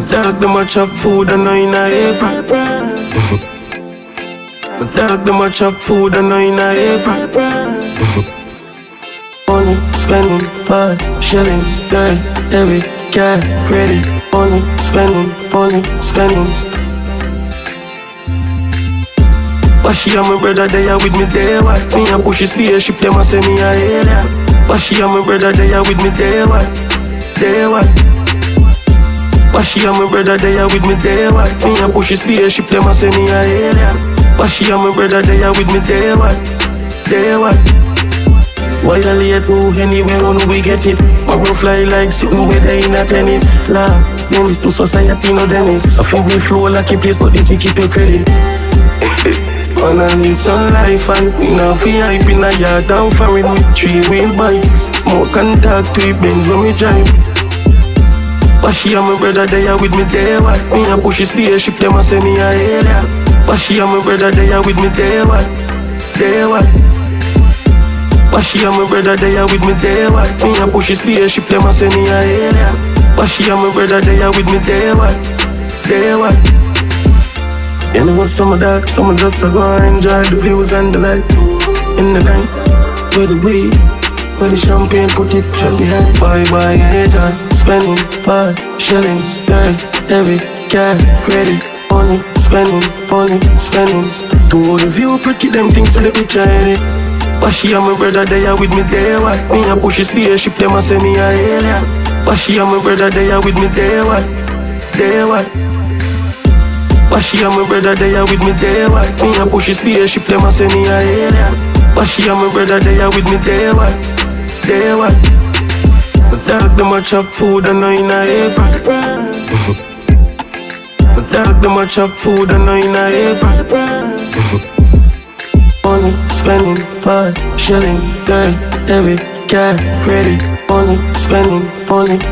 dog them a chop food and I in a apron. My dog them a chop food and I in a apron. Money spending, bad shelling, girl, heavy, car, ready. Money spending, spending. Bashy and my brother they are with me day what? Me a push a spaceship, them a say me a alien. Bashy and my brother they are with me day what? Day what? Bashy and my brother they are with me day what? Me a push a spaceship, them a say me a alien. Bashy and my brother they are with me day what? Day what? Why you late to anywhere when we get it? My bro fly like sitting with her in a tennis. La, then this to society no Dennis. I feel me flow like a place but they take keep your credit. Man, I need some life and we now feel hype in a yard down foreign with 3-wheel bikes. Smoke and talk to it Benz when we drive. Bashy and my brother they are with me day what? Me a push a spaceship, them a say me a alien. Bashy and my brother they are with me day what? Day what? Bashy and my brother they are with me day what? Me a push a spaceship, them a say me a alien. Bashy and my brother they are with me day what? Day what? You know what some of that, some of just to go and enjoy the views and the light. In the night, where the weed, where the champagne put it shut behind. Bye haters, spending, bad, shelling, girl, heavy, car, ready. Money, spending, spending. To the view, pretty them things to the picture in it. Bashy and my brother they are with me day what? Me a push a spaceship, them a say me a alien. Bashy and my brother they are with me day what? Day what? Bashy and my brother they are with me day what? Me a push a spaceship, them a say me a alien. Bashy and my brother they are with me day what? Day what? My dog them a chop food and I in a apron. My dog them a chop food and I in a apron. Money spending, bad shelling, girl, heavy, car, ready. Money spending,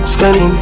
spending.